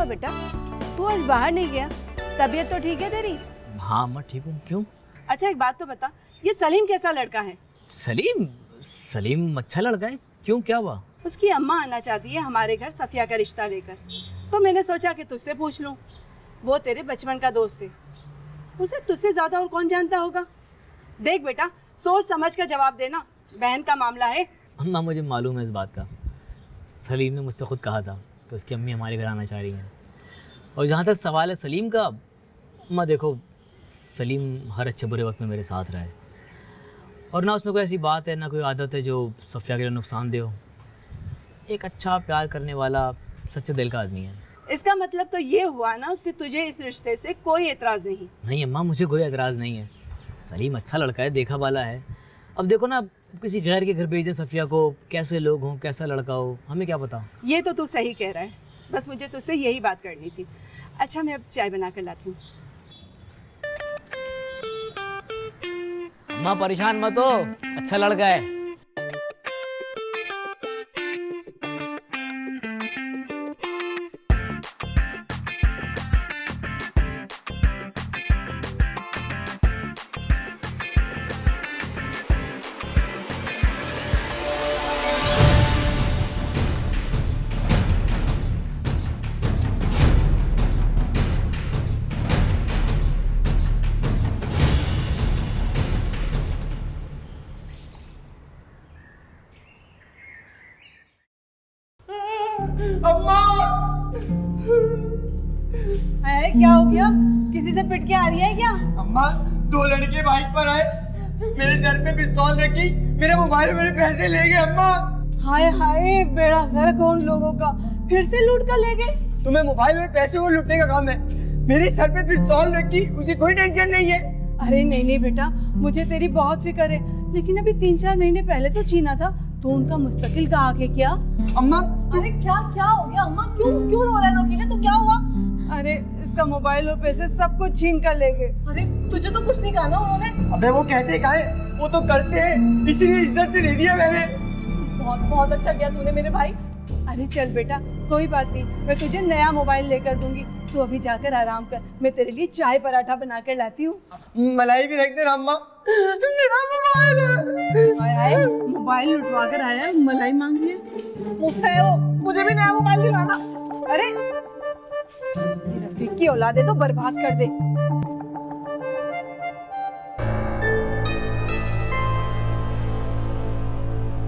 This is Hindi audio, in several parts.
हुआ बेटा? तू आज बाहर नहीं गया? तबीयत तो ठीक है तेरी? हाँ मैं ठीक हूँ। क्यों? अच्छा एक बात तो बता, ये सलीम कैसा लड़का है? सलीम? सलीम अच्छा लड़का है। क्यों, क्या हुआ? उसकी अम्मा आना चाहती है हमारे घर सफिया का रिश्ता लेकर, तो मैंने सोचा कि तुझसे पूछ लूं। वो तेरे बचपन का दोस्त है, उसे तुझसे ज्यादा और कौन जानता होगा। देख बेटा, सोच समझ कर जवाब देना, बहन का मामला है। अम्मा मुझे मालूम है इस बात का। सलीम ने मुझसे खुद कहा था कि उसकी अम्मी हमारे घर आना चाह रही हैं। और जहाँ तक सवाल है सलीम का, अम्मा देखो, सलीम हर अच्छे बुरे वक्त में मेरे साथ रहा है, और ना उसमें कोई ऐसी बात है, ना कोई आदत है जो सफिया के लिए नुकसानदेह हो। एक अच्छा प्यार करने वाला सच्चे दिल का आदमी है। इसका मतलब तो ये हुआ ना कि तुझे इस रिश्ते से कोई एतराज नहीं? नहीं अम्मा, मुझे कोई एतराज़ नहीं है। सलीम अच्छा लड़का है, देखा वाला है। अब देखो ना, किसी गैर के घर भेज दें सफिया को, कैसे लोग हों, कैसा लड़का हो, हमें क्या पता। ये तो तू सही कह रहा है, बस मुझे तुझसे यही बात करनी थी। अच्छा मैं अब चाय बना कर लाती हूँ। अम्मा परेशान मत हो, अच्छा लड़का है। अम्मा! है क्या हो गया? किसी से पिट के आ रही है क्या? अम्मा, दो लड़के बाइक पर आए, मेरे सर पे पिस्तौल रखी, मेरा मोबाइल और मेरे पैसे ले गए। अम्मा! हाय हाय, बेड़ा गर्क हो उन लोगों का, फिर से लूट कर ले गए। तुम्हें मोबाइल और पैसे को लूटने का काम है, मेरे सर पे पिस्तौल रखी, उसे कोई टेंशन नहीं है। अरे नहीं नहीं बेटा, मुझे तेरी बहुत फिक्र है, लेकिन अभी 3-4 महीने पहले तो छीना था, तो उनका मुस्तकिल का आगे क्या? अम्मा! अरे क्या क्या हो गया अम्मा? क्यों क्यों रो रहे हो अकेले? तो क्या हुआ? अरे इसका मोबाइल और पैसे सब कुछ छीन कर ले गए। अरे तुझे तो कुछ नहीं कहा ना उन्होंने? अबे वो कहते का है, वो तो करते हैं, इसीलिए इज्जत से ले दिया मैंने। बहुत बहुत अच्छा किया तूने मेरे भाई। अरे चल बेटा, कोई बात नहीं, मैं तुझे नया मोबाइल लेकर दूंगी, तू अभी जाकर आराम कर, मैं तेरे लिए चाय पराठा बना कर लाती हूँ। मलाई भी रख देना अम्मा, मेरा मोबाइल है। हाय हाय, मोबाइल लुटवा कर आया है, मलाई मांग रही है। मुझसे है वो, मुझे भी नया मोबाइल दिलाना। अरे ये रफीक की औलाद है तो बर्बाद कर दे।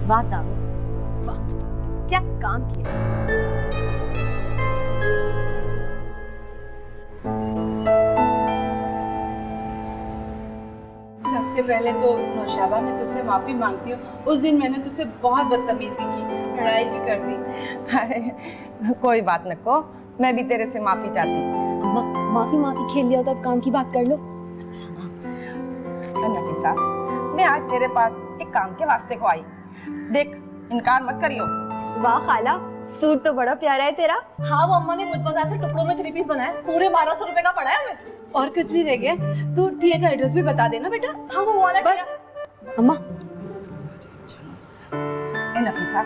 वाह दाऊ, वाह क्या काम किया। सबसे पहले तो नौशाबा, मैं तुझसे माफी मांगती हूँ, उस दिन मैंने तुझसे बहुत बदतमीजी की, लड़ाई भी कर दी। अरे कोई बात न को, मैं भी तेरे से माफी चाहती हूँ। अम्मा माफी खेल लिया तो अब काम की बात कर लो। नफीसा, मैं आज तेरे पास एक काम के वास्ते को आई। देख, इनकार मत करियो। वाह खाला, सूट तो बड़ा प्यारा है तेरा। हाँ वो अम्मा ने मुझ बाजार से टुकड़ों में 3 पीस बनाया, पूरे 1200 रुपए का पड़ा है हमें। और कुछ भी रह गया तो टिया का एड्रेस भी बता देना बेटा। हाँ वो वाला बस। अम्मा ए नफीसा,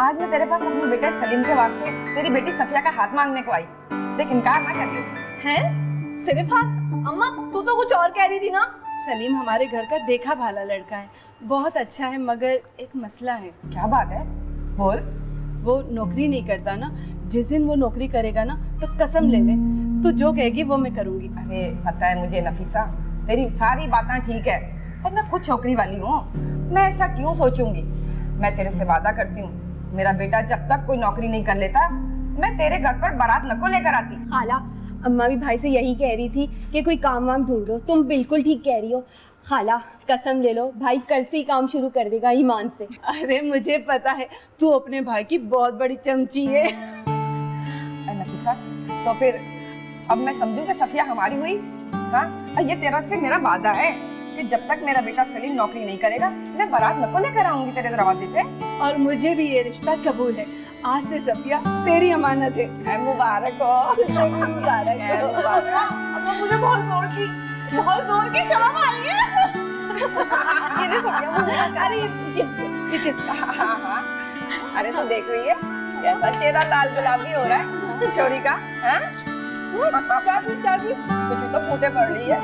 आज मैं तेरे पास अपने बेटे सलीम के वास्ते तेरी बेटी सफिया का हाथ मांगने को आई। देख, इनकार ना करियो। हैं? सिर्फ हाथ? अम्मा तू तो कुछ और कह रही थी ना? सलीम हमारे घर का देखा भाला लड़का है, बहुत अच्छा है, मगर एक मसला है। क्या बात है, बोल। वो नौकरी नहीं करता ना, जिस दिन वो नौकरी करेगा ना तो कसम ले ले, तू जो कहेगी वो मैं करूंगी। अरे पता है मुझे नफीसा, तेरी सारी बातें ठीक है, पर मैं खुद छोकरी वाली हूँ, मैं ऐसा क्यों सोचूंगी। मैं तेरे से वादा करती हूँ, मेरा बेटा जब तक कोई नौकरी नहीं कर लेता, मैं तेरे घर पर बारात न को लेकर आती। खाला, अम्मा भी भाई से यही कह रही थी कि कोई काम वाम ढूंढ लो। तुम बिल्कुल ठीक कह रही हो खाला, कसम ले लो, भाई कल से ही काम शुरू कर देगा ईमान से। अरे मुझे पता है, तू अपने भाई की बहुत बड़ी चमची है। नफीसा, तो फिर अब मैं समझूं कि सफिया हमारी हुई? हाँ, ये तेरा से मेरा वादा है कि जब तक मेरा बेटा सलीम नौकरी नहीं करेगा, मैं बारात न को लेकर आऊंगी तेरे दरवाजे पे। और मुझे भी ये रिश्ता कबूल है, आज से सफिया तेरी अमानत है। मुबारक हो। तुझे भी मुबारक हो। अम्मा मुझे बहुत जोर की शर्म आ रही है। ये ले सफिया, मुबारक। अरे ये चिप्स का। हाँ हाँ, अरे तू देख रही है कैसा चेहरा लाल गुलाबी हो रहा है। चोरी का हैं? कुछ तो फूटे पड़ रही है।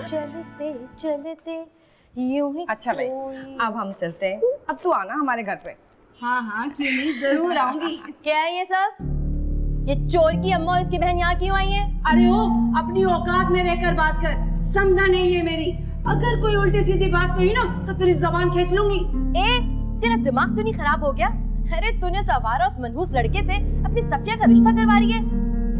चलते चलते यूं ही अच्छा भाई, अब हम चलते हैं। अब तू आना हमारे घर पे। हाँ हाँ, क्यों नहीं, जरूर आऊंगी। क्या है ये सब? ये चोर की अम्मा और इसकी बहन यहाँ क्यों आई है? अरे ओ, अपनी औकात में रहकर बात कर, समझा नहीं है मेरी। अगर कोई उल्टी सीधी बात कही ना तो तेरी जबान खींच लूंगी। ए, तेरा दिमाग तो नहीं खराब हो गया? अरे तूने सवारा उस मनहूस लड़के से अपनी सफिया का रिश्ता करवा रही है।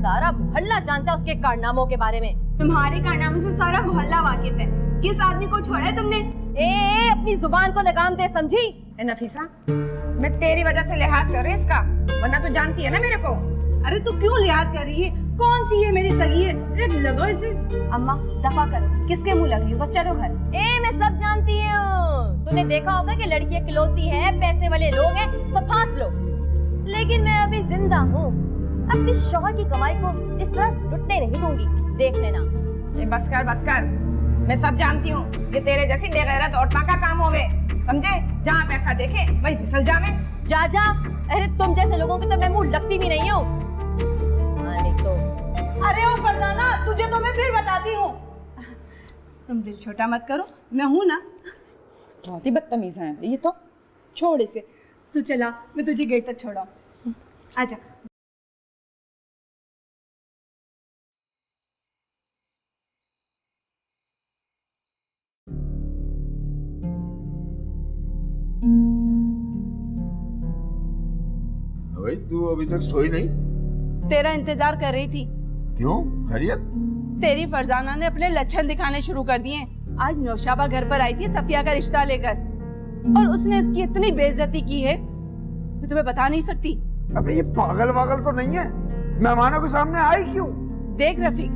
सारा मोहल्ला जानता है उसके कारनामों के बारे में। तुम्हारे कारनामों से सारा मोहल्ला वाकिफ है। किस आदमी को छोड़ा है तुमने? ए, अपनी जुबान को लगाम दे, समझी? ए नफीसा, मैं तेरी वजह से लिहाज कर रही हूँ इसका, वरना तू जानती है ना मेरे को। अरे तू क्यों लिहाज कर रही है? कौन सी है मेरी सगी है? अरे लगाओ इसे। अम्मा दफा करो, किसके मुंह लग रही हो? बस चलो घर। ए, मैं सब जानती हूँ। तूने देखा होगा कि लड़की इकलौती है, पैसे वाले लोग हैं तो फांस लो। लेकिन मैं अभी जिंदा हूँ, अपने शौहर की कमाई को इस तरह लुटने नहीं दूंगी, देख लेना। ए बस कर, मैं सब जानती हूँ। ये तेरे जैसी बेगैरत औरतों का काम होवे, समझे? जहाँ पैसा देखे वही फिसल जावे। जा जा, अरे तुम जैसे लोगों की तो मैं मुंह लगती भी नहीं हूँ। नहीं तो अरे ओ फरजाना, तुझे तो मैं फिर बताती हूँ। तुम दिल छोटा मत करो, मैं हूँ ना। बहुत ही बदतमीज है ये तो। छोड़ इसे, तू चला, मैं तुझे गेट तक छोड़ाऊँ। आजा। भाई तू अभी तक सोई नहीं? तेरा इंतजार कर रही थी। क्यों, खैरियत? तेरी फरजाना ने अपने लक्षण दिखाने शुरू कर दिए। आज नौशाबा घर पर आई थी सफिया का रिश्ता लेकर, और उसने उसकी इतनी बेइज्जती की है मैं तुम्हें बता नहीं सकती। अबे ये पागल वागल तो नहीं है? मेहमानों के सामने आई क्यों? देख रफीक,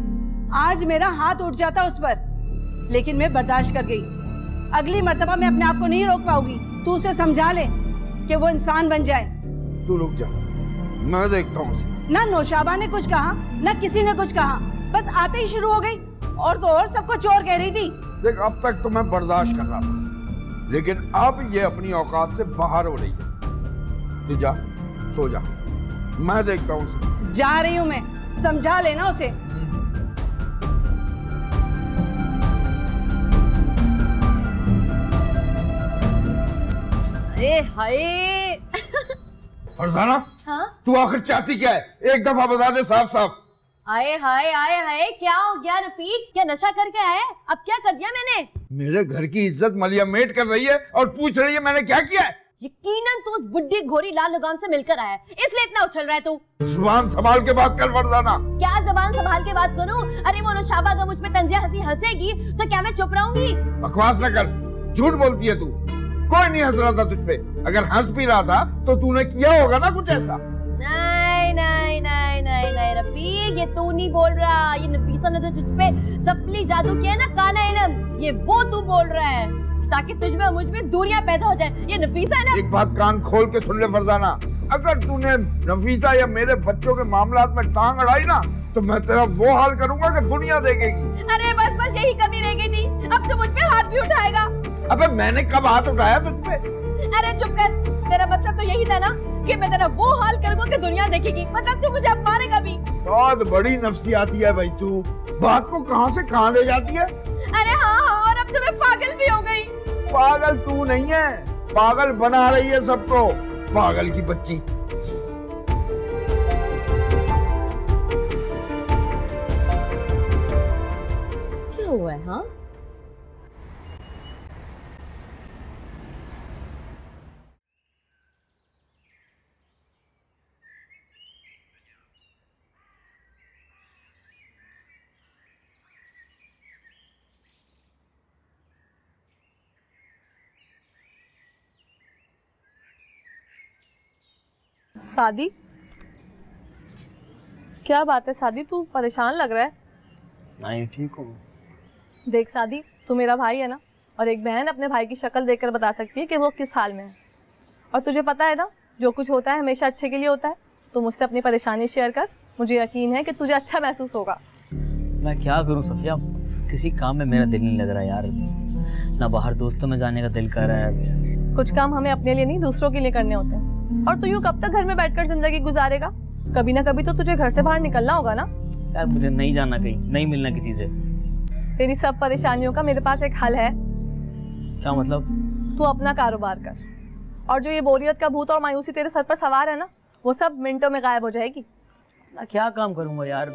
आज मेरा हाथ उठ जाता उस पर, लेकिन मैं बर्दाश्त कर गई। अगली मर्तबा मैं अपने आप को नहीं रोक पाऊंगी। तू उसे समझा ले कि वो इंसान बन जाए। तू रुक जा, मैं देखता हूँ उसे। ना नौशाबा ने कुछ कहा, ना किसी ने कुछ कहा, बस आते ही शुरू हो गई। और तो और सबको चोर कह रही थी। देख, अब तक तो मैं बर्दाश्त कर रहा था, लेकिन अब ये अपनी औकात से बाहर हो रही है। तू जा, सो जा, मैं देखता हूँ उसे। जा रही हूँ मैं, समझा लेना उसे। अरे हाय। फरजाना, हाँ? तू आखिर चाहती क्या है? एक दफा बता दे साफ साफ। आए हाय आए हाय, क्या हो गया रफीक? क्या नशा करके आए? अब क्या कर दिया मैंने? मेरे घर की इज्जत मलिया मेट कर रही है और पूछ रही है मैंने क्या किया है? यकीनन तू उस बुड्ढी घोरी लाल लगाम से मिलकर आया है, इसलिए इतना उछल रहा है तू। जुबान संभाल के बात कर फरजाना। क्या जबान संभाल के बात करूं? अरे वो नौशाबा अगर मुझ पे तंजिया हंसी हंसेगी तो क्या मैं चुप रहूंगी? बकवास न कर, झूठ बोलती है तू। कोई नहीं हंस रहा था तुझ पे। अगर हंस भी रहा था तो तूने किया होगा ना कुछ ऐसा। नहीं नहीं नहीं नहीं नहीं रफीक, ये तू नहीं बोल रहा। ये नफीसा ने तो तुझ पे सफली जादू किया ना, काला इलम, ये वो तू बोल रहा है ताकि तुझ में मुझ में दूरियां पैदा हो जाए। ये नफीसा है ना। एक बात कान खोल के सुन ले फरजाना, अगर तूने नफीसा या मेरे बच्चों के मामलात में टांग अड़ाई ना तो मैं तेरा वो हाल करूंगा कि दुनिया देखेगी। अरे बस बस यही कमी रह गई थी, अब तो मुझ पे हाथ भी उठाएगा। अबे मैंने कब हाथ उठाया तुझ पे? अरे चुप कर, तेरा मतलब तो यही था ना कि मैं तेरा वो हाल करूंगा कि दुनिया देखेगी। मतलब तू मुझे अब मारेगा भी। बहुत बड़ी नफसियाती है भाई तू, बात को कहां से कहां ले जाती है। अरे हाँ हाँ, और अब तो मैं पागल भी हो गई। पागल तू नहीं है, पागल बना रही है सबको, पागल की बच्ची। क्या हुआ है? हाँ, शादी? क्या बात है शादी, तू परेशान लग रहा है। नहीं, ठीक हूँ। देख शादी, तू मेरा भाई है ना, और एक बहन अपने भाई की शक्ल देखकर बता सकती है कि वो किस हाल में है। और तुझे पता है ना, जो कुछ होता है हमेशा अच्छे के लिए होता है। तो मुझसे अपनी परेशानी शेयर कर, मुझे यकीन है कि तुझे अच्छा महसूस होगा। मैं क्या करूँ सफिया, किसी काम में मेरा दिल नहीं लग रहा यार। ना बाहर दोस्तों में जाने का दिल कर रहा है। कुछ काम हमें अपने लिए नहीं दूसरों के लिए करने होते हैं। और तू यूँ कब तक घर में बैठकर जिंदगी गुजारेगा? कभी ना कभी तो तुझे घर से बाहर निकलना होगा ना। यार मुझे नहीं जाना कहीं, नहीं मिलना किसी से। तेरी सब परेशानियों का मेरे पास एक हल है। क्या मतलब? तू अपना कारोबार कर, और जो ये बोरियत का भूत और मायूसी तेरे सर पर सवार है ना, वो सब मिनटों में गायब हो जाएगी। मैं क्या काम करूंगा यार,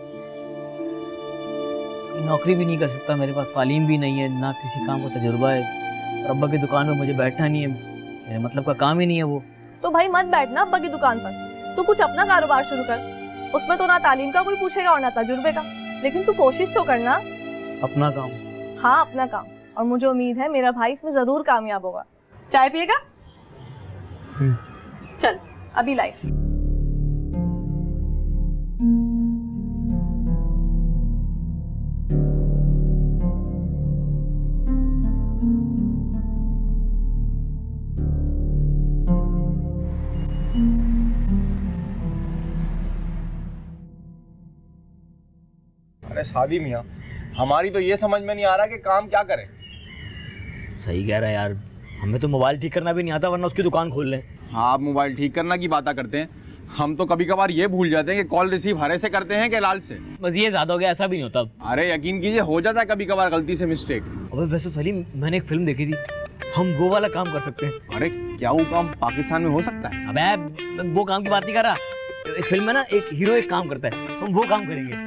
नौकरी भी नहीं कर सकता, मेरे पास तालीम भी नहीं है, ना किसी काम का तजुर्बा है, और अब्बा की दुकान में मुझे बैठना नहीं है, मेरे मतलब का काम ही नहीं है वो। तो भाई मत बैठना अब्बा की दुकान पर, तू कुछ अपना कारोबार शुरू कर। उसमें तो ना तालीम का कोई पूछेगा और ना तजुर्बे का, लेकिन तू कोशिश तो करना। अपना काम? हाँ अपना काम, और मुझे उम्मीद है मेरा भाई इसमें जरूर कामयाब होगा। चाय पिएगा? चल अभी लाई। अरे सादी मियाँ, हमारी तो ये समझ में नहीं आ रहा कि काम क्या करें। सही कह रहा है यार, हमें तो मोबाइल ठीक करना भी नहीं आता, वरना उसकी दुकान खोल लें। हाँ, आप मोबाइल ठीक करना की बात करते हैं, हम तो कभी कभार ये भूल जाते हैं कि कॉल रिसीव हरे से करते हैं कि लाल से। बस ये ज्यादा हो गया, ऐसा भी नहीं होता। अरे यकीन कीजिए, हो जाता है कभी कभार गलती से मिस्टेक। अबे वैसे सलीम, मैंने एक फिल्म देखी थी, हम वो वाला काम कर सकते हैं। अरे क्या वो काम पाकिस्तान में हो सकता है? अबे मैं वो काम की बात नहीं कर रहा, एक फिल्म में ना एक हीरो एक काम करता है, हम वो काम करेंगे।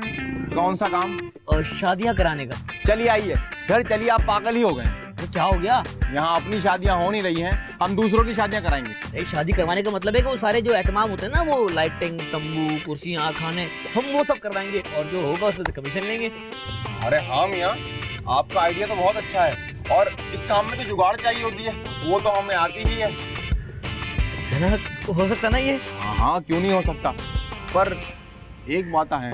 कौन सा काम? शादियां कराने का। चलिए आइए घर चलिए, आप पागल ही हो गए। तो क्या हो गया? यहाँ अपनी शादियाँ हो नहीं रही हैं, हम दूसरों की शादियाँ कराएंगे। अरे शादी करवाने का मतलब है कि वो सारे जो एहतमाम होते हैं ना, वो लाइटिंग, तंबू, कुर्सियाँ, खाने, हम वो सब करवाएंगे, और जो होगा उसमें से कमीशन लेंगे। अरे हाँ मियाँ, आपका आइडिया तो बहुत अच्छा है, और इस काम में तो जुगाड़ चाहिए होती है, वो तो हमें आती ही है ना? हो सकता ना ये? हाँ क्यों नहीं हो सकता, पर एक बात है,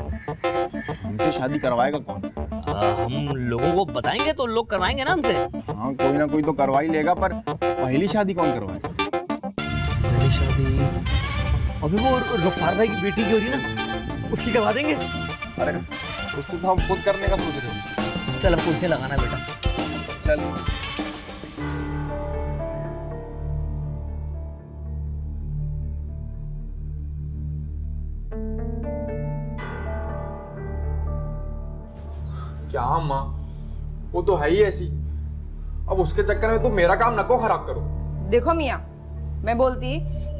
हमसे शादी करवाएगा कौन? हम लोगों को बताएंगे तो लोग करवाएंगे ना हमसे। हाँ कोई ना कोई तो करवा ही लेगा, पर पहली शादी कौन करवाएगा? पहली शादी अभी वो रुखसार भाई की बेटी की हो रही ना, उसकी करवा देंगे। अरे उससे तो हम खुद करने का सोच रहे हैं। चल हमको उससे लगाना बेटा। चल क्या माँ, वो तो है ही ऐसी, अब उसके चक्कर में तुम मेरा काम नको खराब करो। देखो मियाँ, मैं बोलती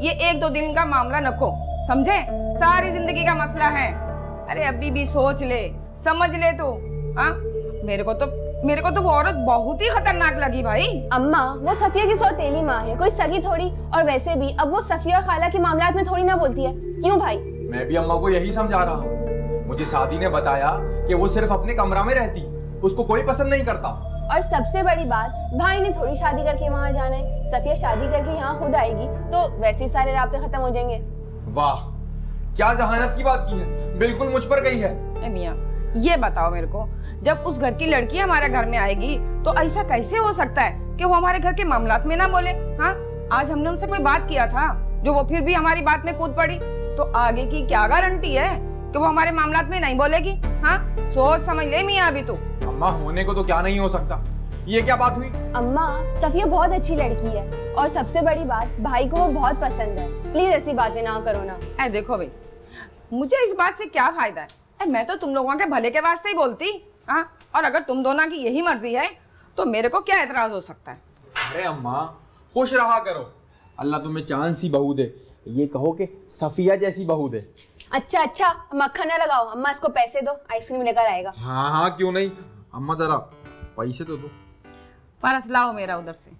ये 1-2 दिन का मामला नको, समझे? सारी जिंदगी का मसला है। अरे अभी भी सोच ले, समझ ले तू। हाँ मेरे को तो वो औरत बहुत ही खतरनाक लगी भाई। अम्मा वो सफिया की सौतेली माँ है, कोई सगी थोड़ी। और वैसे भी अब वो सफिया और खाला के मामलात में थोड़ी ना बोलती है, क्यों भाई? मैं भी अम्मा को यही समझा रहा हूँ, मुझे शादी ने बताया कि वो सिर्फ अपने कमरा में रहती, उसको कोई पसंद नहीं करता। और सबसे बड़ी बात, भाई ने थोड़ी शादी करके वहाँ जाना है, सफिया शादी करके यहाँ खुद आएगी तो वैसे ही सारे राब्ते खत्म हो जाएंगे। वाह क्या जहानत की बात की है, बिल्कुल मुझ पर गई है। मियाँ ये बताओ मेरे को, जब उस घर की लड़की हमारे घर में आएगी तो ऐसा कैसे हो सकता है कि वो हमारे घर के मामलात में ना बोले? हाँ आज हमने उनसे कोई बात किया था जो वो फिर भी हमारी बात में कूद पड़ी, तो आगे की क्या गारंटी है कि वो हमारे मामलात में नहीं बोलेगी? हाँ सोच समझ ले मियाँ अभी तो। अम्मा होने को तो क्या नहीं हो सकता, ये क्या बात हुई? अम्मा सफिया बहुत अच्छी लड़की है, और सबसे बड़ी बात भाई को वो बहुत पसंद है, प्लीज ऐसी बातें ना करो ना। ऐ देखो भाई, मुझे इस बात से क्या फायदा है? मैं तो तुम लोगों के भले के वास्ते ही बोलती। हाँ और अगर तुम दोनों की यही मर्जी है तो मेरे को क्या एतराज हो सकता है? अरे अम्मा खुश रहा करो, अल्लाह तुम्हें चांद सी बहू दे, ये कहो कि सफिया जैसी बहू दे। अच्छा मक्खन ना लगाओ, अम्मा इसको पैसे दो, आइसक्रीम लेकर आएगा। हाँ क्यों नहीं, अम्मा जरा पैसे तो दो। परस लाओ मेरा उधर से।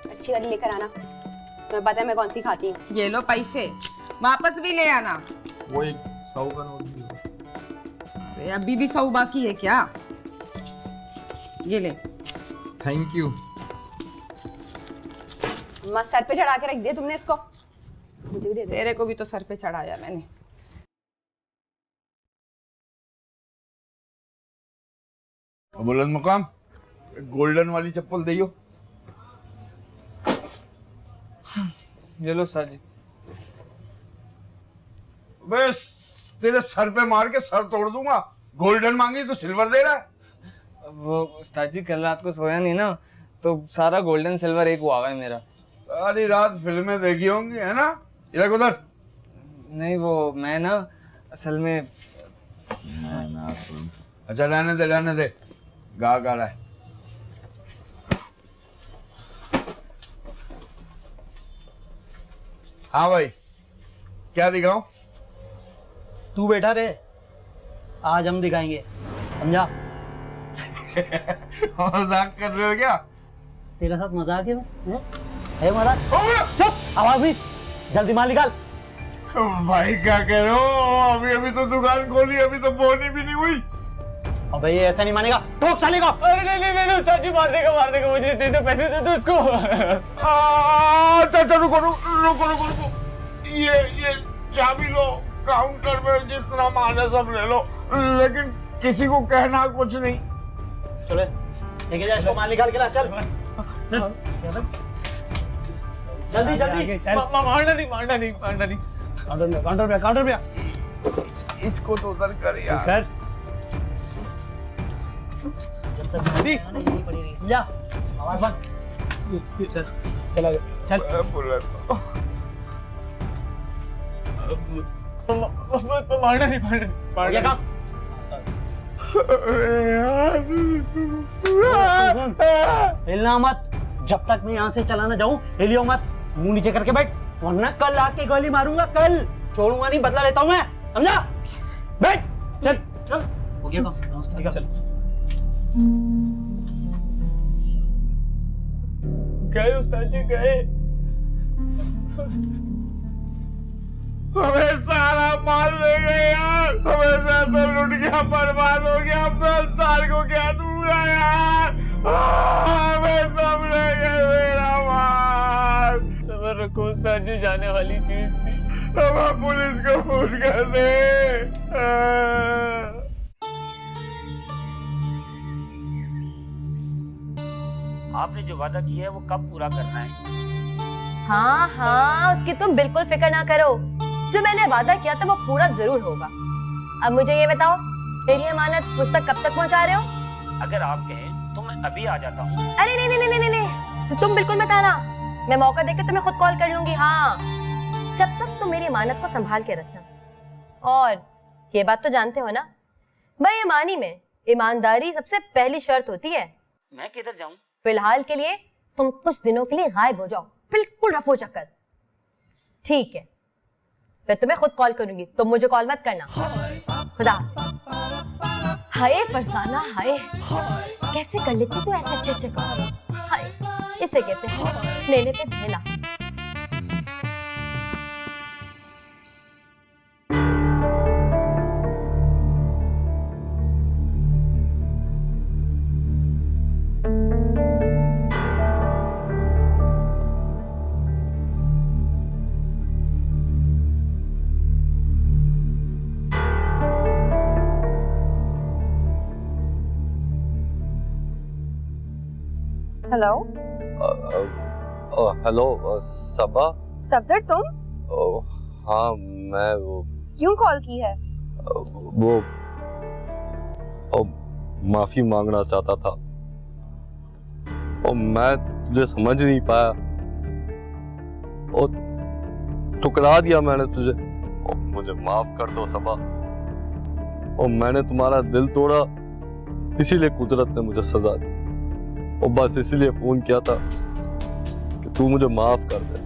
अच्छी वाली लेकर आना, तुम्हें पता है मैं कौन सी खाती हूँ। ये लो पैसे, वापस भी ले आना। वो एक 100 का नोट भी दो। अरे अभी भी 100 बाकी है क्या? ये ले। Thank you. अम्मा सर पे चढ़ा के रख दिया तुमने इसको, मुझे भी दे दे। तेरे को भी तो सर पे चढ़ाया मैंने। बुलंद मुकाम, गोल्डन वाली चप्पल दियो। ये लो सर जी। बस तेरे सर पे मार के सर तोड़ दूंगा, गोल्डन मांगी तो सिल्वर दे रहा है। वो उस्ताद जी कल रात को सोया नहीं ना, तो सारा गोल्डन सिल्वर एक हुआ है मेरा। सारी रात फिल्में देखी होंगी है ना? इधर उधर। नहीं वो मैं ना असल में अच्छा रहने दे गा रहा है। हाँ भाई, क्या दिखाऊं? तू बैठा रहे, आज हम दिखाएंगे, समझा? मजाक कर रहे हो क्या? तेरे साथ मजाक है महाराज? चुप, आवाज नहीं, जल्दी माल निकाल। भाई क्या कह रहे हो? अभी तो दुकान खोली, अभी तो बोनी भी नहीं हुई। अबे ये ऐसा नहीं मानेगा, ठोक साले को। अरे नहीं उस्ताद जी मार देगा मुझे, दे दो पैसे, दे दो इसको। चलो रुको, ये चाबी लो, काउंटर में जितना माल है सब ले लो, लेकिन किसी को कहना कुछ नहीं। चले लेके जा इसको, माल निकाल के ला, चल जल्दी। मारना नहीं। काउंटर पे इसको तो उधर कर यार। कर जा, आवाज बंद। चल मारना नहीं। ये काम हिलना मत, जब तक मैं यहाँ से चला ना जाऊं, हिलियो मत। मुंह नीचे करके बैठ, वरना कल आके गोली मारूंगा, कल छोड़ूंगा नहीं, बदला लेता हूं मैं, समझा? बैठ, चल हो गया काम, चल। गए उस्ताद जी गए। हमें सारा माल ले गए यार, हमें तो लुट गया, बर्बाद हो गया, अपने सार को क्या दूंगा यार? हमें सब ले गए मेरा माल। सबर रखो उस्ताद जी, जाने वाली चीज थी। हम पुलिस को फोन कर दे। आपने जो वादा किया है वो कब पूरा करना है? हाँ उसकी तुम बिल्कुल फिक्र ना करो, जो मैंने वादा किया था वो पूरा जरूर होगा। अब मुझे ये बताओ, मेरी अमानत मुझ तक कब तक पहुंचा रहे हो? अगर आप कहें तो मैं अभी आ जाता हूँ। अरे नहीं, तो तुम बिल्कुल मत आना, मैं मौका देकर तुम्हें खुद कॉल कर लूंगी। हाँ, जब तक तुम मेरी अमानत को संभाल के रखना। और ये बात तो जानते हो ना, बेईमानी में ईमानदारी सबसे पहली शर्त होती है। मैं किधर जाऊँ? फिलहाल के लिए तुम कुछ दिनों के लिए गायब हो जाओ, बिल्कुल रफो चक्कर, ठीक है? मैं तुम्हें खुद कॉल करूंगी, तुम मुझे कॉल मत करना। खुदा। हाय फरसाना, हाय कैसे कर लेती तू ऐसे अच्छे अच्छे काम? हाय, इसे कहते हैं लेने पे भेला। हेलो हेलो सबा। सफदर तुम? हाँ मैं वो क्यों कॉल की है? वो माफी मांगना चाहता था और मैं तुझे समझ नहीं पाया और ठुकरा दिया मैंने तुझे। और मुझे माफ कर दो सबा, और मैंने तुम्हारा दिल तोड़ा, इसीलिए कुदरत ने मुझे सजा दी, और बस इसीलिए फोन किया था कि तू मुझे माफ कर दे।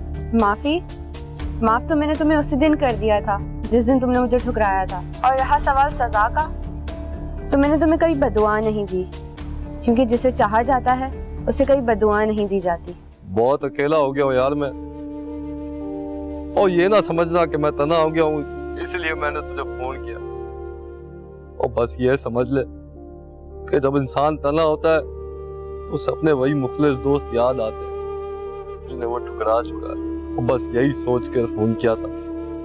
माफ तो मैंने तुम्हें उसी दिन कर दिया था जिस दिन तुमने मुझे ठुकराया था। और रहा सवाल सजा का, तो मैंने तुम्हें कभी बदुआ नहीं दी, क्योंकि जिसे चाहा जाता है उसे कभी बदुआ नहीं दी जाती। बहुत अकेला हो गया हूँ यार मैं, और ये ना समझना कि मैं तना हो गया हूँ, इसलिए मैंने तुझे फोन किया। और बस ये समझ ले कि जब इंसान तना होता है तो सपने वही मुखलिस दोस्त याद आते हैं जिन्हें वो ठुकरा चुका है। और बस यही सोच कर फोन किया था,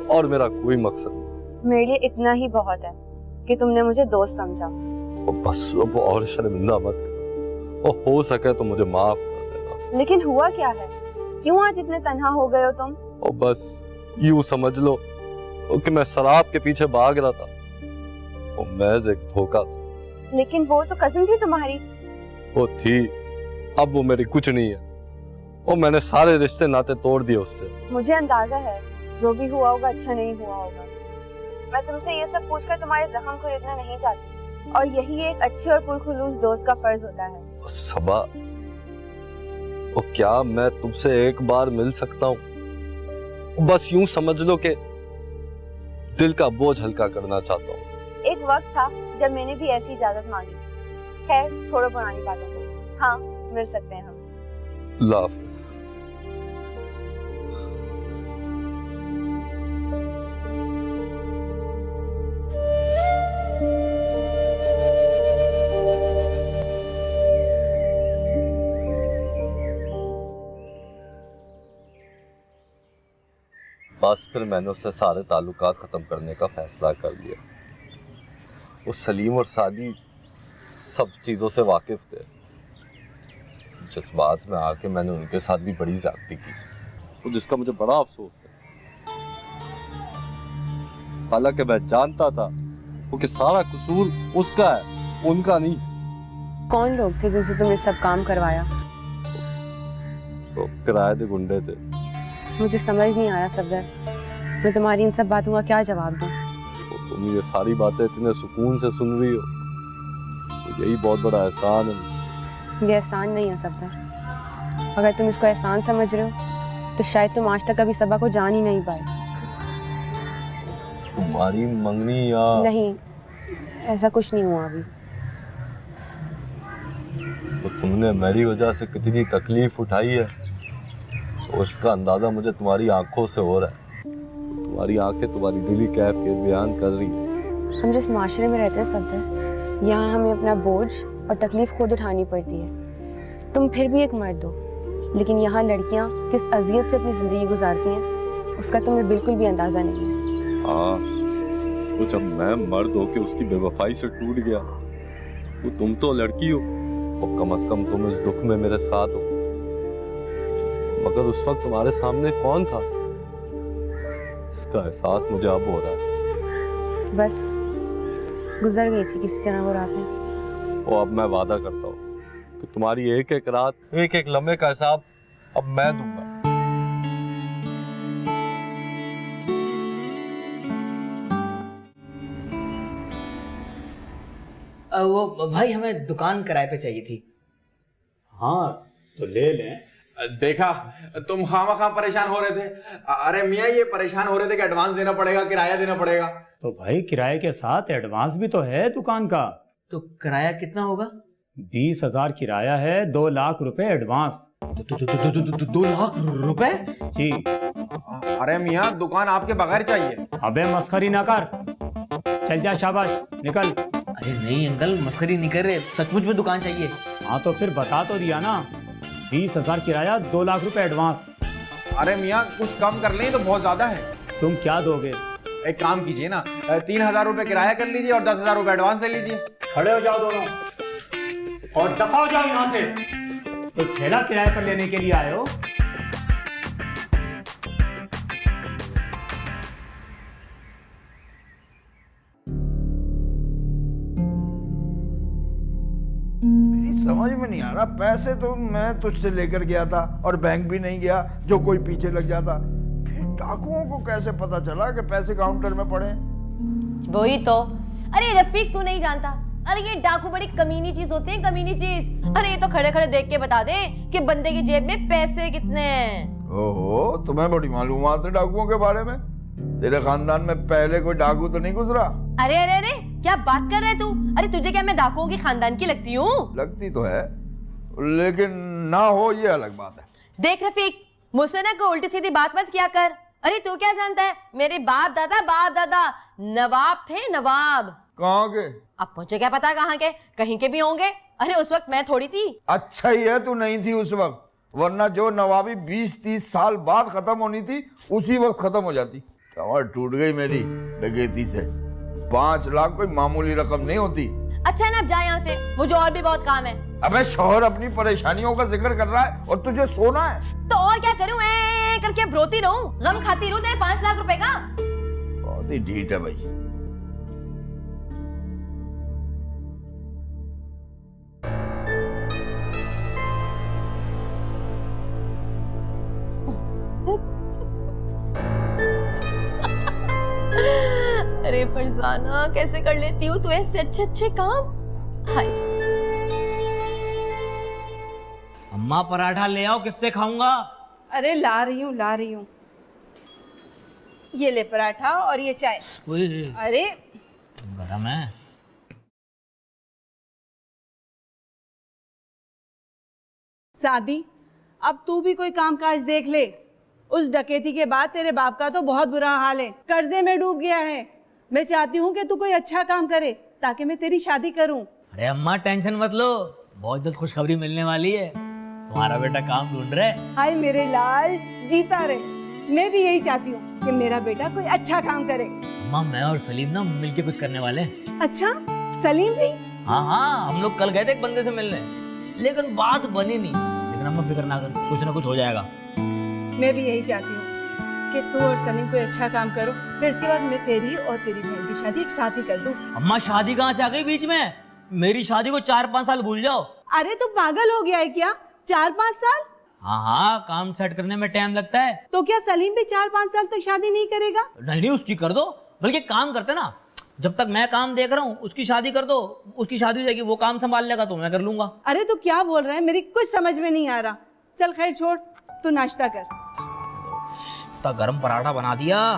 और मेरा कोई मकसद नहीं। मेरे लिए इतना ही बहुत है कि तुमने मुझे दोस्त समझा। और बस अब और शर्मिंदा मत कर, और हो सके तो मुझे माफ कर देना। लेकिन हुआ क्या है? क्यों आज इतने तन्हा हो गए हो तुम? और बस यूं समझ लो कि मैं शराब के पीछे भाग रहा था, और महज एक धोखा था। लेकिन वो तो कजिन थी तुम्हारी। वो थी, अब वो मेरी कुछ नहीं है। और मैंने सारे रिश्ते नाते तोड़ दिए उससे। मुझे अंदाजा है जो भी हुआ होगा अच्छा नहीं हुआ होगा। मैं तुमसे ये सब पूछकर तुम्हारे जख्म खरीदना नहीं चाहती, और यही एक अच्छे और पुरखुलूस दोस्त का फर्ज होता है। सबा, वो क्या मैं तुमसे एक बार मिल सकता हूँ? बस यूं समझ लो कि दिल का बोझ हल्का करना चाहता हूँ। एक वक्त था जब मैंने भी ऐसी इजाजत मांगी। खैर छोड़ो पुरानी बातों को। हाँ, मिल सकते हैं हम। अल्लाह हाफिज। बस फिर मैंने उससे सारे ताल्लुकात ख़त्म करने का फैसला कर लिया। वो सलीम और सादी सब चीज़ों से वाकिफ़ थे। जिस बात में आके मैंने उनके साथ भी बड़ी ज़्यादती की, तो जिसका मुझे बड़ा अफसोस है। हालांकि मैं जानता था वो कि सारा कसूर उसका है, उनका नहीं। कौन लोग थे जिनसे तुमने सब काम करवाया? तो किराए के गुंडे थे। मुझे समझ नहीं आ रहा सफदर, मैं तुम्हारी इन सब बातों का क्या जवाब दूं? तो तुम ये सारी बातें इतने सुकून से सुन रही हो, तो यही बहुत बड़ा एहसान है। ये एहसान नहीं है सफदर। अगर तुम इसको एहसान समझ रहे हो तो शायद तुम आज तक कभी सबा को जान ही नहीं पाए। तुम्हारी मंगनी या नहीं, ऐसा कुछ नहीं हुआ अभी। तो तुमने मेरी वजह से कितनी तकलीफ उठाई है, तो इसका अंदाजा मुझे तुम्हारी आंखों से हो रहा है। तुम्हारी आंखें तुम्हारी दिली कैफियत बयान कर रही है। हम जिस माशरे में रहते हैं सफदर, यहाँ हमें अपना बोझ और तकलीफ खुद उठानी पड़ती है। तुम फिर भी एक मर्द हो, लेकिन यहाँ लड़कियाँ किस अजियत से अपनी ज़िंदगी गुजारती हैं उसका तुम्हें बिल्कुल भी अंदाज़ा नहीं है। हाँ, तो जब मैं मर्द होके उसकी बेवफाई से टूट गया, तो तुम तो लड़की हो, और कम से कम तुम इस दुख में मेरे साथ हो। मगर उस वक्त तुम्हारे सामने कौन था, इसका एहसास मुझे अब हो रहा है। बस गुजर गई थी किसी तरह वो रातें। और अब मैं वादा करता हूँ कि तुम्हारी एक एक रात, एक एक लम्हे का हिसाब अब मैं दूंगा। वो भाई हमें दुकान किराए पे चाहिए थी। हाँ तो ले लें। देखा, तुम खामा परेशान हो रहे थे। अरे मियाँ, ये परेशान हो रहे थे कि एडवांस देना पड़ेगा, किराया देना पड़ेगा। तो भाई किराए के साथ एडवांस भी तो है दुकान का। तो किराया कितना होगा? 20,000 किराया है, 2 लाख रुपए एडवांस। 2 लाख रुपए? जी। अरे मियाँ, दुकान आपके बगैर चाहिए। अबे मस्खरी ना कर, चल जा, शाबाश, निकल। अरे नहीं अंकल, मस्खरी नहीं कर रहे, सचमुच में दुकान चाहिए। हाँ तो फिर बता तो दिया ना, 20,000 किराया, 2 लाख रुपए एडवांस। अरे मियाँ, कुछ कम कर लें, तो बहुत ज्यादा है। तुम क्या दोगे? एक काम कीजिए ना, 3,000 रुपए किराया कर लीजिए और 10,000 रुपए एडवांस ले लीजिए। खड़े हो जाओ दोनों और दफा हो जाओ यहाँ से। एक ठेला किराए पर लेने के लिए आए हो? समझ में नहीं आ रहा, पैसे तो मैं तुझसे लेकर गया था और बैंक भी नहीं गया, जो कोई पीछे लग जाता। फिर डाकुओं को कैसे पता चला कि पैसे काउंटर में पड़े? वही तो। अरे रफीक, तू नहीं जानता, अरे ये डाकू बड़ी कमीनी चीज होती है, कमीनी चीज। अरे ये तो खड़े खड़े देख के बता दे कि बंदे की जेब में पैसे कितने हैं। ओहो, तुम्हें बड़ी मालूमात है डाकुओं के बारे में। तेरे खानदान में पहले कोई डाकू तो नहीं गुजरा? अरे अरे अरे, क्या बात कर रहे तू? अरे तुझे क्या मैं डाकुओं के खानदान की लगती हूँ? लगती तो है, लेकिन ना हो ये अलग बात है। देख रफीक, मुझसे ना कोई उल्टी सीधी बात मत किया कर। अरे तू क्या जानता है, मेरे बाप दादा नवाब थे, नवाब। कहाँ के? अब मुझे क्या पता कहाँ के, कहीं के भी होंगे। अरे उस वक्त मैं थोड़ी थी। अच्छा ही है तू नहीं थी उस वक्त, वरना जो नवाबी 20-30 साल बाद खत्म होनी थी उसी वक्त खत्म हो जाती। कमर टूट गई मेरी डकैती से। 5 लाख कोई मामूली रकम नहीं होती। अच्छा ना, अब जा यहाँ से, मुझे और भी बहुत काम है। अबे शौहर अपनी परेशानियों का जिक्र कर रहा है और तुझे सोना है। तो और क्या करूं, करके अब रोती रहूं, गम खाती रहूं तेरे 5 लाख रुपए का? बहुत ही ढीठ है भाई। अरे फरजाना कैसे कर लेती हूँ तू ऐसे अच्छे अच्छे काम। हाय अम्मा पराठा ले आओ, किससे खाऊंगा? अरे ला रही हूँ। ये ले पराठा और ये चाय। अरे गरम है। सादी, अब तू भी कोई काम काज देख ले। उस डकैती के बाद तेरे बाप का तो बहुत बुरा हाल है, कर्जे में डूब गया है। मैं चाहती हूँ कि तू कोई अच्छा काम करे ताकि मैं तेरी शादी करूँ। अरे अम्मा टेंशन मत लो, बहुत जल्द खुशखबरी मिलने वाली है। तुम्हारा बेटा काम ढूंढ रहा है। हाय मेरे लाल, जीता रहे। मैं भी यही चाहती हूँ कि मेरा बेटा कोई अच्छा काम करे। अम्मा मैं और सलीम ना मिलके कुछ करने वाले हैं। अच्छा, सलीम भी? हाँ, हम लोग कल गए थे एक बंदे से मिलने, लेकिन बात बनी नहीं। लेकिन अम्मा फिक्र ना कर, कुछ ना कुछ हो जाएगा। मैं भी यही चाहती हूँ कि तू और सलीम कोई अच्छा काम करो, फिर इसके बाद मैं तेरी और तेरी बहन की शादी एक साथ ही कर दूँ। अम्मा शादी कहाँ से आ गई बीच में? मेरी शादी को 4-5 साल भूल जाओ। अरे तू पागल हो गया है क्या? 4-5 साल? हाँ, काम सेट करने में टाइम लगता है। तो क्या सलीम भी 4-5 साल तक शादी नहीं करेगा? नहीं, उसकी कर दो। बल्कि काम करते ना, जब तक मैं काम देख रहा हूँ उसकी शादी कर दो। उसकी शादी हो जाएगी, वो काम संभाल लेगा तो मैं कर लूंगा। अरे तू क्या बोल रहा है, मेरी कुछ समझ में नहीं आ रहा। चल खैर छोड़, तू नाश्ता कर। तो गरम पराठा बना दिया।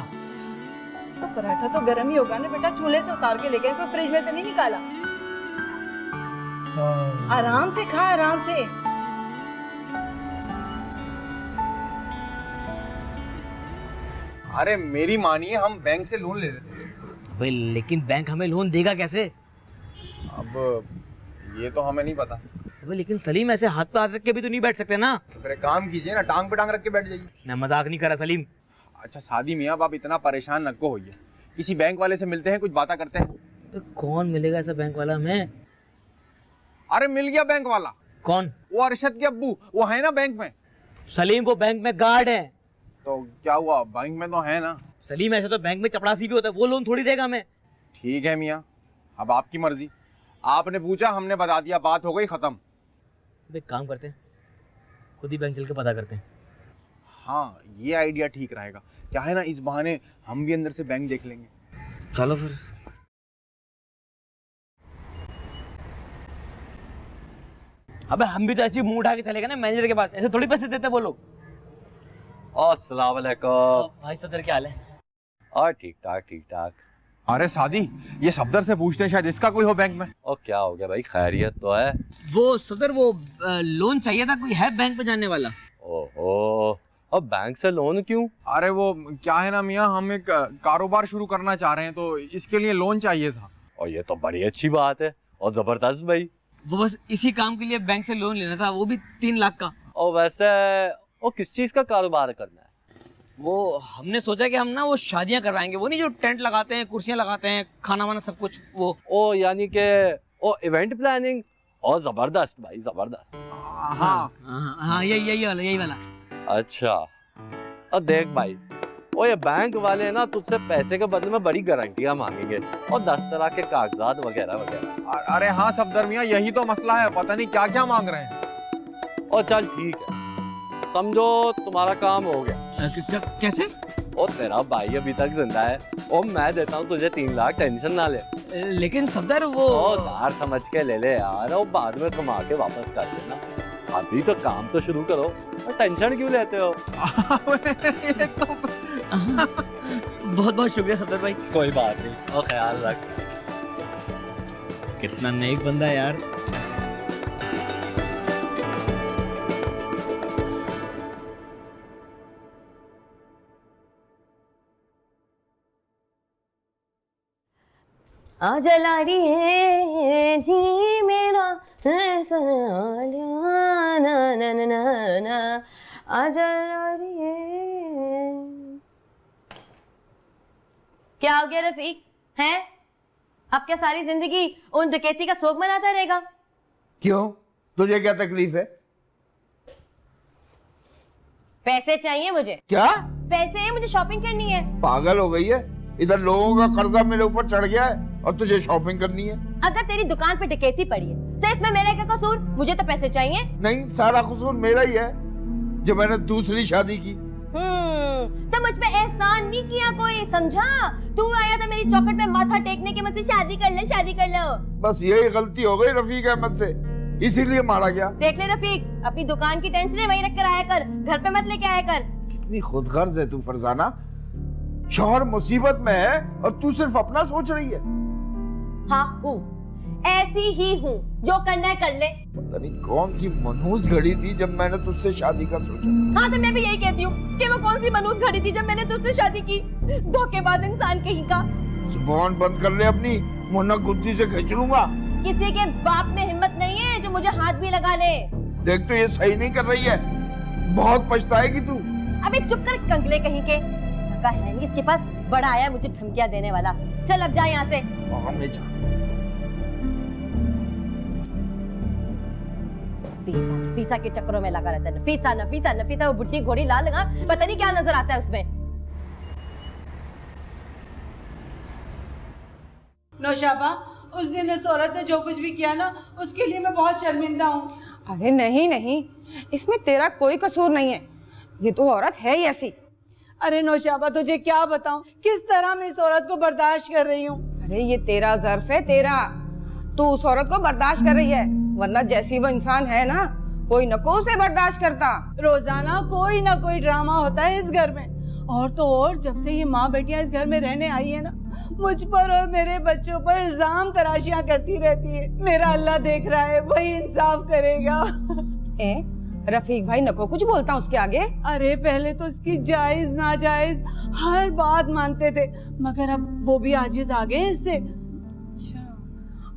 तो पराठा तो गरम ही होगा ना बेटा, चूल्हे से उतार के लेके, कोई फ्रिज में से नहीं निकाला। आराम से खा, आराम से। अरे मेरी मानिए, हम बैंक से लोन ले रहे थे। भाई लेकिन बैंक हमें लोन देगा कैसे? अब ये तो हमें नहीं पता। भाई लेकिन सलीम ऐसे हाथ पे हाथ रख के भी तो नहीं बैठ सकते ना। तो फिर एक काम कीजिए ना, टांग पे टांग रख के बैठ जाइए। मैं मजाक नहीं कर रहा सलीम। अच्छा सादी मियाँ, आप इतना परेशान न होइए। किसी बैंक वाले से मिलते हैं, कुछ बातें करते हैं। तो कौन मिलेगा ऐसा बैंक वाला हमें? अरे मिल गया बैंक वाला। कौन? वो अरशद के अब्बू, वो है ना बैंक में। सलीम वो बैंक में गार्ड है। तो क्या हुआ, बैंक में तो है ना। सलीम ऐसे तो बैंक में चपरासी भी होता है, वो लोन थोड़ी देगा हमें। ठीक है मियाँ, अब आपकी मर्जी। आपने पूछा, हमने बता दिया, बात हो गई खत्म। एक काम करते हैं, खुद ही बैंक चल के पता करते हैं। हाँ, ये आइडिया ठीक रहेगा। क्या है ना, इस बहाने हम भी अंदर से बैंक देख लेंगे। चलो फिर। अबे हम भी तो ऐसे मुंह उठा के चलेगा ना मैनेजर के पास, ऐसे थोड़ी पैसे देते वो लोग। अस्सलाम वालेकुम। भाई सदर क्या हाल है? और ठीक ठाक ठीक ठाक। अरे सादी, ये सफदर से पूछते हैं, शायद इसका कोई हो बैंक में। और क्या हो गया भाई, खैरियत तो है? वो सदर वो लोन चाहिए था, कोई है बैंक पे जाने वाला? ओहो, अब बैंक से लोन क्यों? अरे वो क्या है ना मियाँ, हम एक कारोबार शुरू करना चाह रहे हैं, तो इसके लिए लोन चाहिए था। और ये तो बड़ी अच्छी बात है और जबरदस्त भाई। वो बस इसी काम के लिए बैंक से लोन लेना था, वो भी 3 लाख का। और वैसे वो किस चीज का कारोबार करना है? वो हमने सोचा कि हम ना वो शादियां करवाएंगे, वो नहीं जो टेंट लगाते हैं, कुर्सियां लगाते हैं, खाना वाना सब कुछ वो। ओ यानी के ओ इवेंट प्लानिंग। और जबरदस्त भाई, जबरदस्त। हाँ यही वाला। अच्छा, अब देख भाई, ओ ये बैंक वाले ना तुझसे पैसे के बदले में बड़ी गारंटियां मांगेंगे और 10 तरह के कागजात वगैरह वगैरह। अरे हाँ सफदर मियाँ, यही तो मसला है, पता नहीं क्या क्या मांग रहे हैं। और चल ठीक है, समझो तुम्हारा काम हो गया। कैसे? और तेरा भाई अभी तक जिंदा है और मैं देता हूँ तुझे 3 लाख, टेंशन ना ले। लेकिन सफदर वो दार समझ के ले ले यार, और बाद में तुम आके वापस कर देना। अभी तो काम तो शुरू करो, और टेंशन क्यों लेते हो? ये तो बहुत बहुत शुक्रिया सफदर भाई। कोई बात नहीं, और ख्याल रख। कितना नेक बंदा है यार। आ जला रही है नी मेरा ना ना ना ना ना, आ जला रही है। क्या हो गया रफीक, हैं? अब क्या सारी जिंदगी उन डकैती का शोक मनाता रहेगा? क्यों, तुझे क्या तकलीफ है? पैसे चाहिए मुझे। क्या? पैसे हैं, मुझे शॉपिंग करनी है। पागल हो गई है? इधर लोगों का कर्जा मेरे ऊपर चढ़ गया है और तुझे शॉपिंग करनी है? अगर तेरी दुकान पे डकैती पड़ी है तो इसमें मेरा क्या कसूर? मुझे तो पैसे चाहिए। नहीं, सारा कसूर मेरा ही है जब मैंने दूसरी शादी की। तो मुझ पे एहसान नहीं किया कोई, समझा? तू आया था मेरी चौखट पे माथा टेकने के, मुझसे शादी कर ले, शादी कर लो। बस यही गलती हो गई रफीक अहमद से, इसीलिए मारा गया। देख ले रफीक, अपनी दुकान की टेंशन वहीं रख कर आया कर, घर पे मत लेके आया कर। कितनी खुदगर्ज है तू फरजाना, शौहर मुसीबत में है और तू सिर्फ अपना सोच रही है। हाँ हूँ, ऐसी ही हूँ, जो करना है कर ले। पता नहीं कौन सी मनहूस घड़ी थी जब मैंने तुझसे शादी का सोचा। हाँ तो मैं भी यही कहती हूँ कि वो कौन सी मनहूस घड़ी थी जब मैंने तुझसे शादी की। धोखेबाज इंसान कहीं का। जुबान बंद कर ले अपनी, वरना गुद्दी से खींच लूंगा। किसी के बाप में हिम्मत नहीं है जो मुझे हाथ भी लगा ले। देख तो ये सही नहीं कर रही है, बहुत पछताएगी तू। अबे चुप कर कंगले कहीं के, धक्का है नहीं इसके पास, बड़ा आया मुझे धमकियां देने वाला। चल अब जा यहाँ से। नफीसा नफीसा के चक्करों में लगा रहता है, नफीसा नफीसा नफीसा। वो बुड्ढी घोड़ी लाल लगा, पता नहीं क्या नजर आता है उसमें। नौशाबा, उस दिन उस औरत ने जो कुछ भी किया ना, उसके लिए मैं बहुत शर्मिंदा हूँ। अरे नहीं नहीं, इसमें तेरा कोई कसूर नहीं है, ये तो औरत है ही ऐसी। अरे नौशाबा, तुझे क्या बताऊं किस तरह मैं इस औरत को बर्दाश्त कर रही हूँ। अरे ये तेरा ज़र्फ है, तेरा, तू उस औरत को बर्दाश्त कर रही है, वरना जैसी वो इंसान है ना, कोई न को उसे बर्दाश्त करता। रोजाना कोई ना कोई ड्रामा होता है इस घर में, और तो और जब से ये माँ बेटियां इस घर में रहने आई है ना, मुझ पर और मेरे बच्चों पर इल्जाम तराशियां करती रहती है। मेरा अल्लाह देख रहा है, वही इंसाफ करेगा। रफीक भाई नको कुछ बोलता उसके आगे। अरे पहले तो इसकी जायज नाजायज हर बात मानते थे, मगर अब वो भी आजिज आ गए इससे। अच्छा,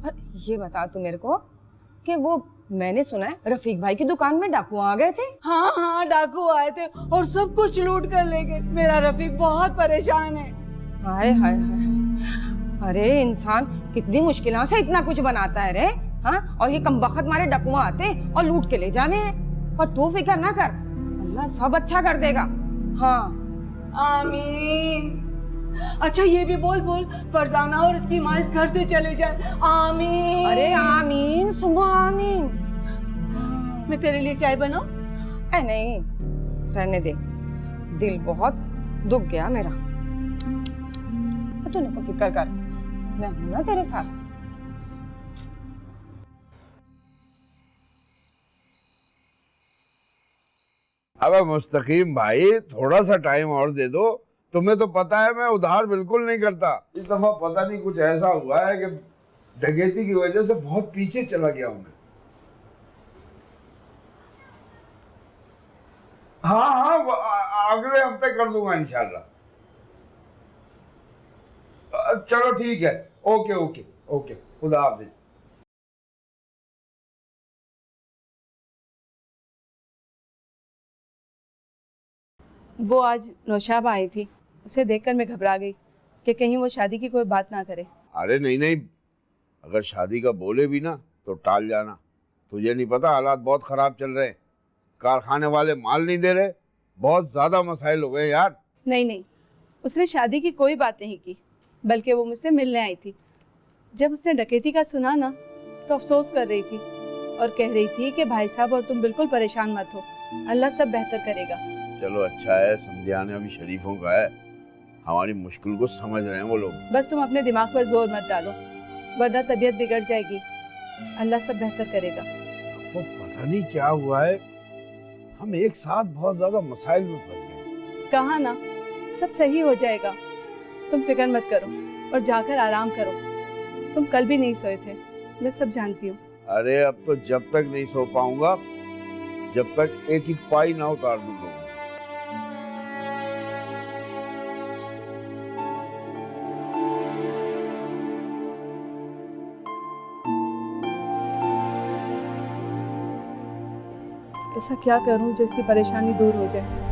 और ये बता तू मेरे को कि वो, मैंने सुना है रफीक भाई की दुकान में डाकू आ गए थे। हाँ हाँ, डाकू आए थे और सब कुछ लूट कर ले गए। मेरा रफीक बहुत परेशान है। हाय हाय हाय, अरे इंसान कितनी मुश्किलों से इतना कुछ बनाता है रे। हाँ, और ये कमबख्त मारे डाकुआ आते और लूट के ले जावे हैं। पर तू फिक्र ना कर, अल्लाह सब अच्छा कर देगा। हाँ आमीन। अच्छा ये भी बोल बोल, फरजाना और इसकी माँ इस घर से चले जाए। आमीन। अरे आमीन सुबह आमीन। मैं तेरे लिए चाय बनाऊं? नहीं, रहने दे, दिल बहुत दुख गया मेरा। तू न फिक्र कर, मैं हूं ना तेरे साथ। अबे मुस्तकीम भाई, थोड़ा सा टाइम और दे दो। तुम्हें तो पता है मैं उधार बिल्कुल नहीं करता। इस दफा पता नहीं कुछ ऐसा हुआ है कि डकैती की वजह से बहुत पीछे चला गया हूं मैं। हाँ हाँ, अगले हफ्ते कर दूंगा इंशाल्लाह। चलो ठीक है, ओके ओके ओके, खुदा हाफिज। वो आज नौशाबा आई थी, उसे देखकर मैं घबरा गई कि कहीं वो शादी की कोई बात ना करे। अरे नहीं नहीं, अगर शादी का बोले भी ना तो टाल जाना। तुझे नहीं पता हालात बहुत खराब चल रहे हैं, कारखाने वाले माल नहीं दे रहे, बहुत ज्यादा मसाइल हो गए यार। नहीं नहीं, उसने शादी की कोई बात नहीं की, बल्कि वो मुझसे मिलने आई थी। जब उसने डकैती का सुना ना, तो अफसोस कर रही थी और कह रही थी कि भाई साहब और तुम बिल्कुल परेशान मत हो, अल्लाह सब बेहतर करेगा। चलो अच्छा है, समझाने अभी शरीफों का है, हमारी मुश्किल को समझ रहे हैं वो लोग। बस तुम अपने दिमाग पर जोर मत डालो, वरना तबीयत बिगड़ जाएगी। अल्लाह सब बेहतर करेगा। वो पता नहीं क्या हुआ है, हम एक साथ बहुत ज्यादा मसाइल में फंस गए। कहा ना, सब सही हो जाएगा, तुम फिक्र मत करो और जाकर आराम करो। तुम कल भी नहीं सोए थे, मैं सब जानती हूँ। अरे अब तो जब तक नहीं सो पाऊंगा जब तक एक एक पाई ना उतार दूं लोगों। ऐसा क्या करूं जिसकी परेशानी दूर हो जाए।